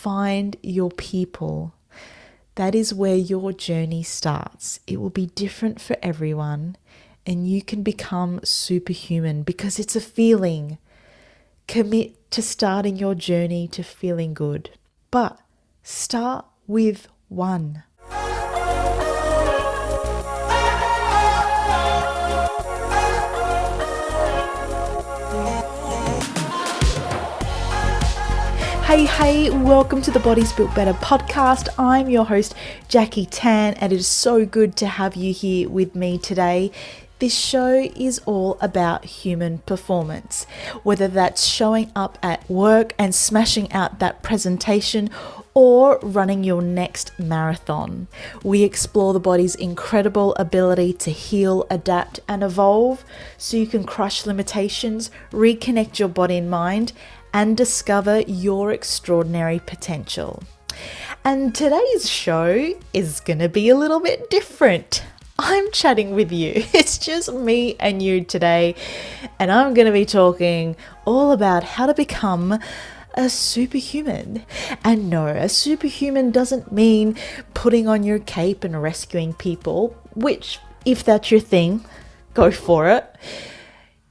find your people. That is where your journey starts. It will be different for everyone, and you can become superhuman because it's a feeling. Commit to starting your journey to feeling good, but start with one. Hey, welcome to the Bodies Built Better podcast. I'm your host, Jackie Tan, and it is so good to have you here with me today. This show is all about human performance, whether that's showing up at work and smashing out that presentation or running your next marathon. We explore the body's incredible ability to heal, adapt, and evolve so you can crush limitations, reconnect your body and mind, and discover your extraordinary potential. And today's show is going to be a little bit different. I'm chatting with you. It's just me and you today, and I'm going to be talking all about how to become a superhuman. And no, a superhuman doesn't mean putting on your cape and rescuing people, which, if that's your thing, go for it.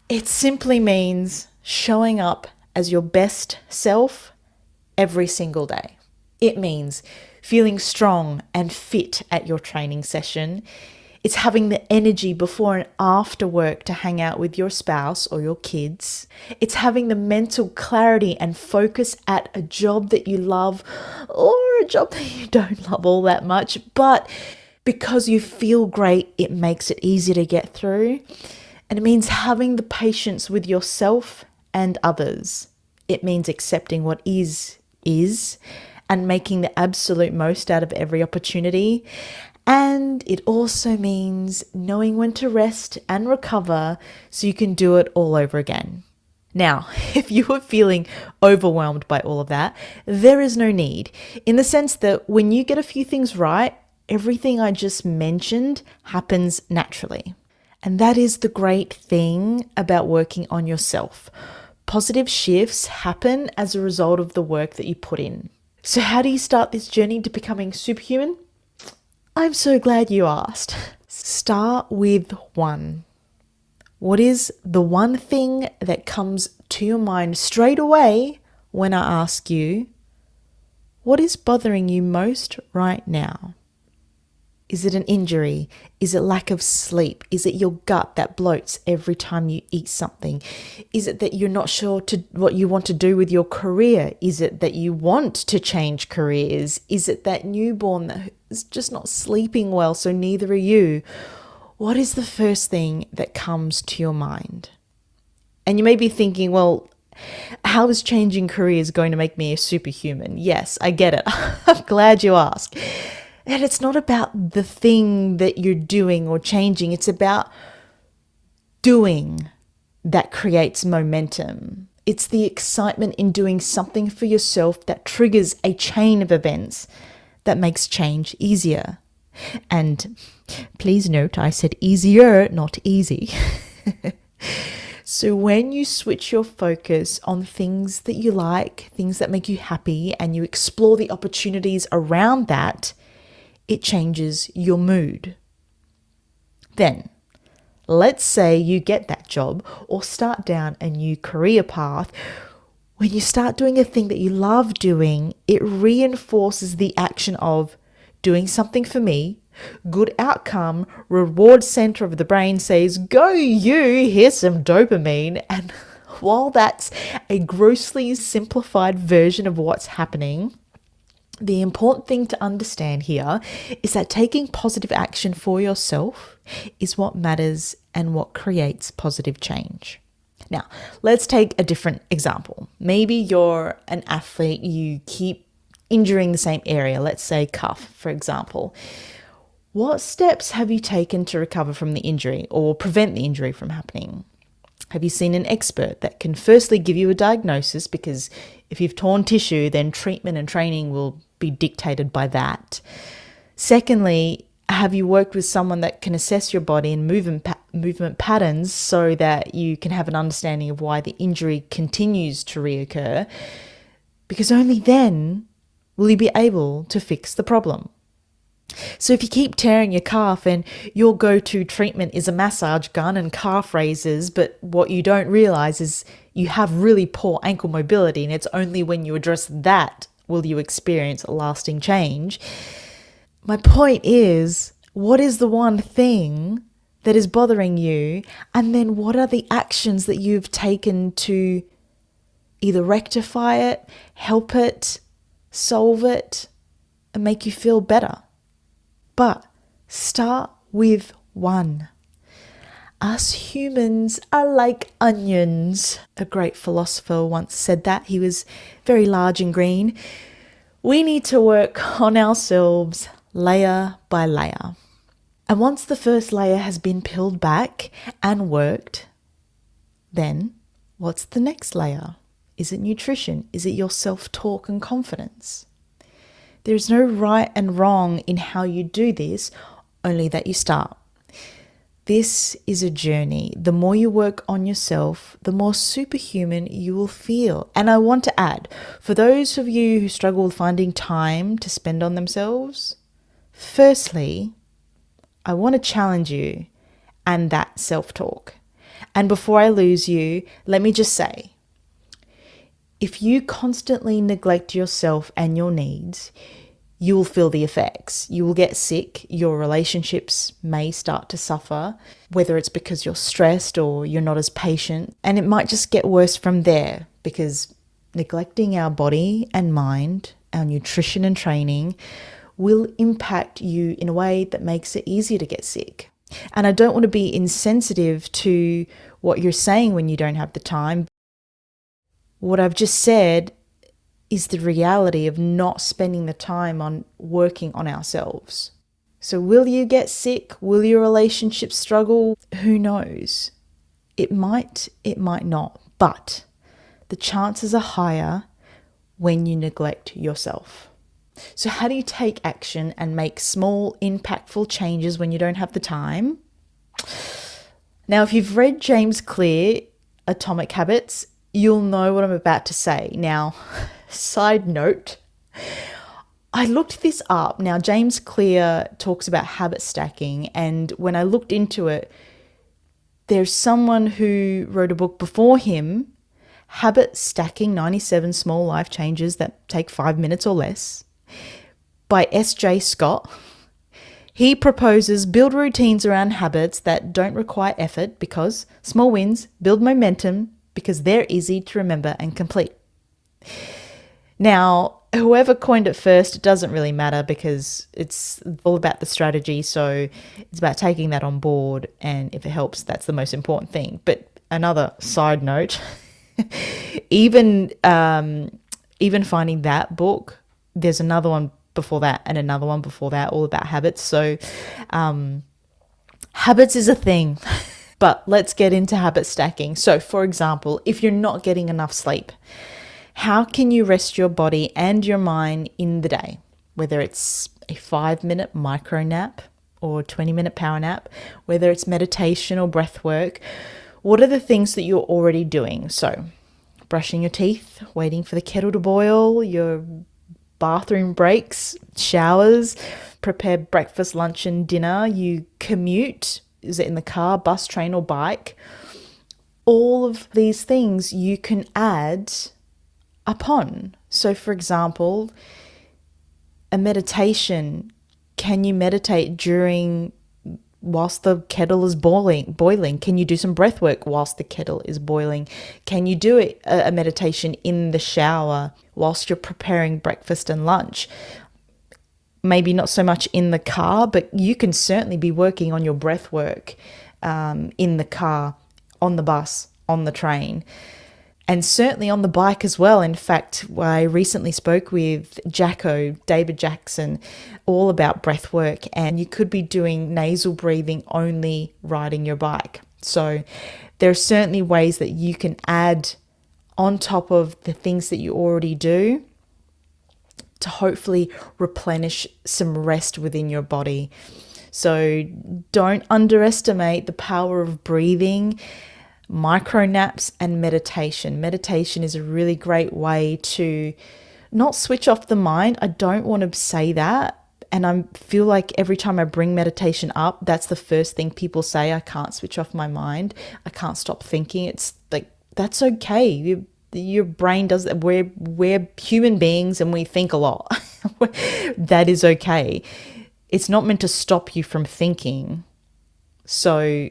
It simply means showing up as your best self every single day. It means feeling strong and fit at your training session. It's having the energy before and after work to hang out with your spouse or your kids. It's having the mental clarity and focus at a job that you love or a job that you don't love all that much, but because you feel great, it makes it easier to get through. And it means having the patience with yourself and others. It means accepting what is, and making the absolute most out of every opportunity. And it also means knowing when to rest and recover so you can do it all over again. Now, if you are feeling overwhelmed by all of that, there is no need, in the sense that when you get a few things right, everything I just mentioned happens naturally. And that is the great thing about working on yourself. Positive shifts happen as a result of the work that you put in. So how do you start this journey to becoming superhuman? I'm so glad you asked. Start with one. What is the one thing that comes to your mind straight away when I ask you, what is bothering you most right now? Is it an injury? Is it lack of sleep? Is it your gut that bloats every time you eat something? Is it that you're not sure what you want to do with your career? Is it that you want to change careers? Is it that newborn that is just not sleeping well, so neither are you? What is the first thing that comes to your mind? And you may be thinking, well, how is changing careers going to make me a superhuman? Yes, I get it. I'm glad you asked. And it's not about the thing that you're doing or changing. It's about doing that creates momentum. It's the excitement in doing something for yourself that triggers a chain of events that makes change easier. And please note, I said easier, not easy. So when you switch your focus on things that you like, things that make you happy, and you explore the opportunities around that, it changes your mood. Then, let's say you get that job or start down a new career path. When you start doing a thing that you love doing, it reinforces the action of doing something for me, good outcome, reward center of the brain says, go you, here's some dopamine. And while that's a grossly simplified version of what's happening, the important thing to understand here is that taking positive action for yourself is what matters and what creates positive change. Now, let's take a different example. Maybe you're an athlete, you keep injuring the same area, let's say cuff, for example. What steps have you taken to recover from the injury or prevent the injury from happening? Have you seen an expert that can firstly give you a diagnosis, because if you've torn tissue, then treatment and training will be dictated by that. Secondly, have you worked with someone that can assess your body and movement patterns so that you can have an understanding of why the injury continues to reoccur? Because only then Will you be able to fix the problem? So if you keep tearing your calf and your go-to treatment is a massage gun and calf raises, but what you don't realize is you have really poor ankle mobility, and it's only when you address that will you experience a lasting change. My point is, what is the one thing that is bothering you? And then what are the actions that you've taken to either rectify it, help it, solve it, and make you feel better? But start with one. Us humans are like onions. A great philosopher once said that. He was very large and green. We need to work on ourselves layer by layer. And once the first layer has been peeled back and worked, then what's the next layer? Is it nutrition? Is it your self-talk and confidence? There's no right and wrong in how you do this, only that you start. This is a journey. The more you work on yourself, the more superhuman you will feel. And I want to add, for those of you who struggle with finding time to spend on themselves, firstly, I want to challenge you and that self-talk. And before I lose you, let me just say, if you constantly neglect yourself and your needs, you will feel the effects. You will get sick. Your relationships may start to suffer, whether it's because you're stressed or you're not as patient. And it might just get worse from there, because neglecting our body and mind, our nutrition and training, will impact you in a way that makes it easier to get sick. And I don't want to be insensitive to what you're saying when you don't have the time. What I've just said is the reality of not spending the time on working on ourselves. So will you get sick? Will your relationship struggle? Who knows? It might not. But the chances are higher when you neglect yourself. So how do you take action and make small, impactful changes when you don't have the time? Now, if you've read James Clear, Atomic Habits, you'll know what I'm about to say. Now, side note, I looked this up. Now, James Clear talks about habit stacking, and when I looked into it, there's someone who wrote a book before him, Habit Stacking 97 Small Life Changes That Take 5 Minutes or Less, by S.J. Scott. He proposes build routines around habits that don't require effort, because small wins build momentum, because they're easy to remember and complete. Now, whoever coined it first, it doesn't really matter, because it's all about the strategy. So it's about taking that on board. And if it helps, that's the most important thing. But another side note, even finding that book, there's another one before that and another one before that, all about habits. So habits is a thing. But let's get into habit stacking. So, for example, if you're not getting enough sleep, how can you rest your body and your mind in the day? Whether it's a 5-minute micro nap or a 20-minute power nap, whether it's meditation or breath work, what are the things that you're already doing? So, brushing your teeth, waiting for the kettle to boil, your bathroom breaks, showers, prepare breakfast, lunch and dinner, you commute. Is it in the car, bus, train, or bike? All of these things you can add upon. So, for example, a meditation. Can you meditate whilst the kettle is boiling? Can you do some breath work whilst the kettle is boiling? Can you do a meditation in the shower whilst you're preparing breakfast and lunch? Maybe not so much in the car, but you can certainly be working on your breath work in the car, on the bus, on the train, and certainly on the bike as well. In fact, I recently spoke with David Jackson, all about breath work, and you could be doing nasal breathing only riding your bike. So there are certainly ways that you can add on top of the things that you already do to hopefully replenish some rest within your body. So don't underestimate the power of breathing, micro naps, and meditation. Meditation is a really great way to Not switch off the mind. I don't want to say that. And I feel like every time I bring meditation up, that's the first thing people say. I can't switch off my mind. I can't stop thinking. It's like, that's okay. Your brain does that. We're human beings and we think a lot. That is okay. It's not meant to stop you from thinking. So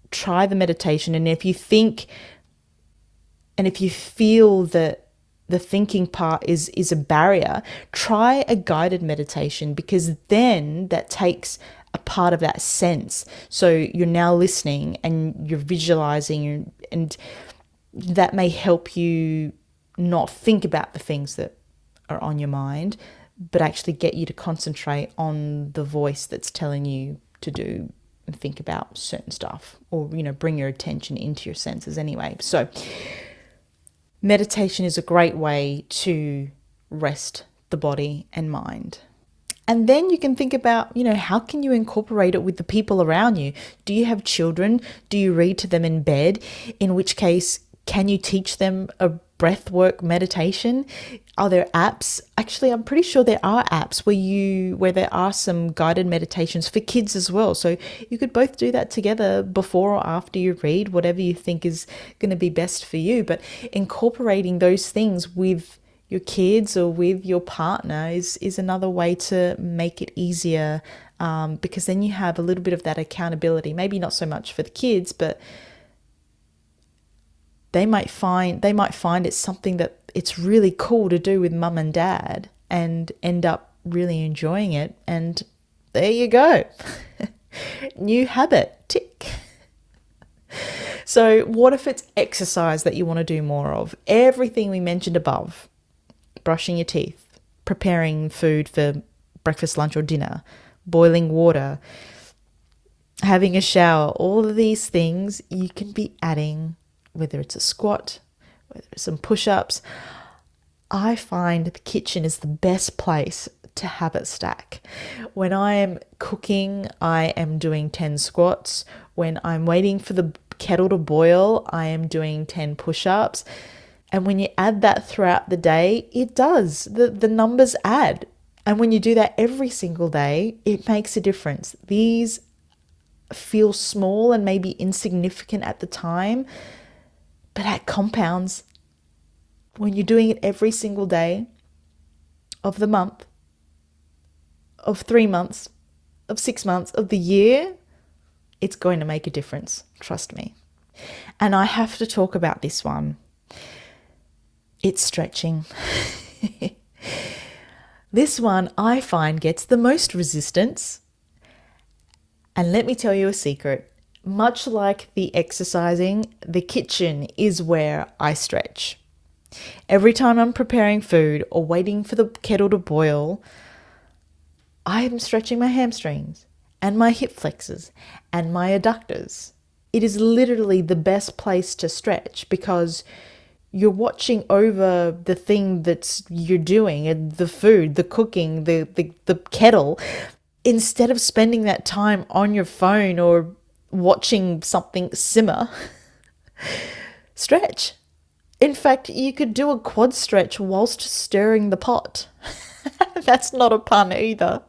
try the meditation. And if you think, and if you feel that the thinking part is a barrier, try a guided meditation, because then that takes a part of that sense. So you're now listening and you're visualizing, and that may help you not think about the things that are on your mind, but actually get you to concentrate on the voice that's telling you to do and think about certain stuff, or, bring your attention into your senses anyway. So meditation is a great way to rest the body and mind. And then you can think about, how can you incorporate it with the people around you? Do you have children? Do you read to them in bed? In which case, can you teach them a breathwork meditation? Are there apps? Actually, I'm pretty sure there are apps where there are some guided meditations for kids as well. So you could both do that together before or after you read, whatever you think is going to be best for you. But incorporating those things with your kids or with your partner is another way to make it easier, because then you have a little bit of that accountability. Maybe not so much for the kids, but they might find it's something that it's really cool to do with mum and dad, and end up really enjoying it. And there you go. New habit, tick. So what if it's exercise that you want to do more of? Everything we mentioned above: brushing your teeth, preparing food for breakfast, lunch, or dinner, boiling water, having a shower, all of these things you can be adding, whether it's a squat, whether it's some push-ups. I find the kitchen is the best place to habit stack. When I am cooking, I am doing 10 squats. When I'm waiting for the kettle to boil, I am doing 10 push-ups. And when you add that throughout the day, it does. The numbers add. And when you do that every single day, it makes a difference. These feel small and maybe insignificant at the time, but that compounds. When you're doing it every single day of the month, of 3 months, of 6 months, of the year, it's going to make a difference. Trust me. And I have to talk about this one. It's stretching. This one I find gets the most resistance. And let me tell you a secret. Much like the exercising, the kitchen is where I stretch. Every time I'm preparing food or waiting for the kettle to boil, I am stretching my hamstrings and my hip flexors and my adductors. It is literally the best place to stretch, because you're watching over the thing that's you're doing, the food, the cooking, the kettle, instead of spending that time on your phone or watching something simmer. Stretch. In fact, you could do a quad stretch whilst stirring the pot. That's not a pun either.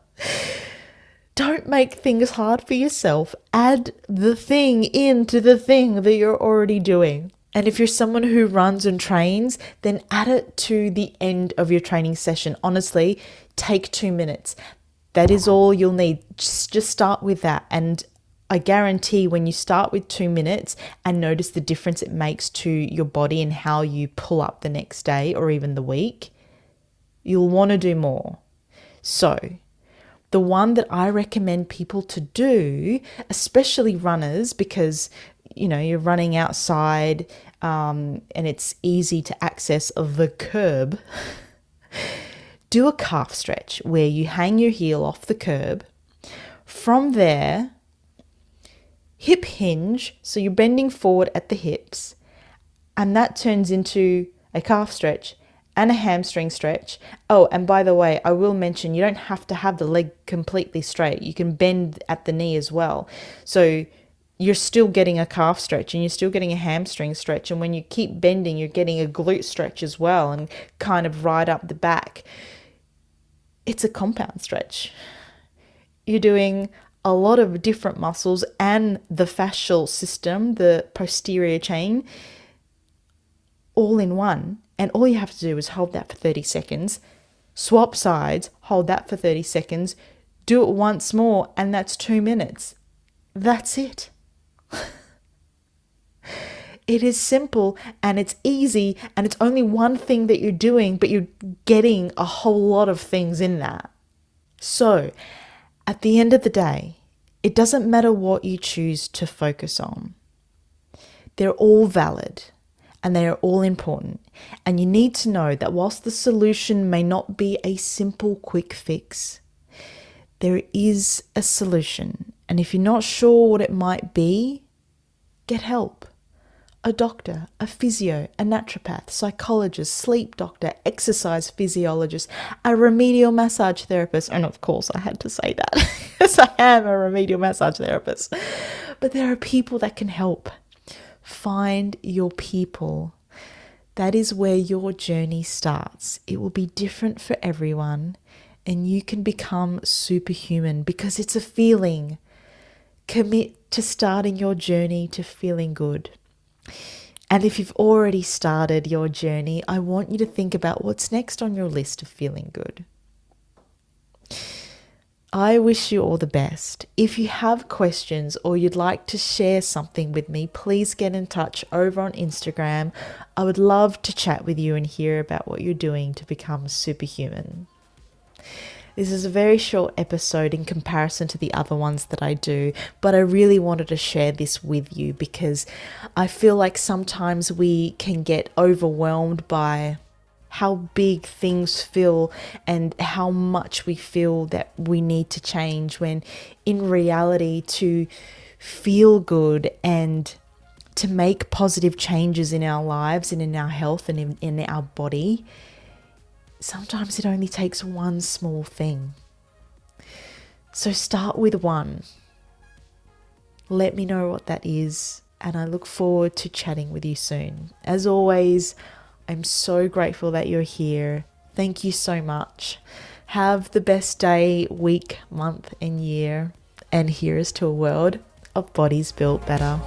Don't make things hard for yourself. Add the thing into the thing that you're already doing. And if you're someone who runs and trains, then add it to the end of your training session. Honestly, take 2 minutes. That is all you'll need. Just start with that. And I guarantee when you start with 2 minutes and notice the difference it makes to your body and how you pull up the next day or even the week, you'll want to do more. So the one that I recommend people to do, especially runners, because you're running outside, and it's easy to access the curb. Do a calf stretch where you hang your heel off the curb. From there, hip hinge, so you're bending forward at the hips, and that turns into a calf stretch and a hamstring stretch. Oh, and by the way, I will mention you don't have to have the leg completely straight. You can bend at the knee as well. So you're still getting a calf stretch and you're still getting a hamstring stretch. And when you keep bending, you're getting a glute stretch as well, and kind of right up the back. It's a compound stretch. You're doing a lot of different muscles and the fascial system, the posterior chain, all in one. And all you have to do is hold that for 30 seconds, swap sides, hold that for 30 seconds, do it once more, and that's 2 minutes. That's it. It is simple and it's easy, and it's only one thing that you're doing, but you're getting a whole lot of things in that. So at the end of the day, it doesn't matter what you choose to focus on. They're all valid and they are all important. And you need to know that whilst the solution may not be a simple quick fix, there is a solution. And if you're not sure what it might be, get help. A doctor, a physio, a naturopath, psychologist, sleep doctor, exercise physiologist, a remedial massage therapist. And of course, I had to say that because I am a remedial massage therapist. But there are people that can help. Find your people. That is where your journey starts. It will be different for everyone, and you can become superhuman because it's a feeling. Commit to starting your journey to feeling good. And if you've already started your journey, I want you to think about what's next on your list of feeling good. I wish you all the best. If you have questions or you'd like to share something with me, please get in touch over on Instagram. I would love to chat with you and hear about what you're doing to become superhuman. This is a very short episode in comparison to the other ones that I do, but I really wanted to share this with you because I feel like sometimes we can get overwhelmed by how big things feel and how much we feel that we need to change, when in reality, to feel good and to make positive changes in our lives and in our health and in our body, sometimes it only takes one small thing. So start with one. Let me know what that is, and I look forward to chatting with you soon. As always, I'm so grateful that you're here. Thank you so much. Have the best day, week, month, and year. And here's to a world of bodies built better.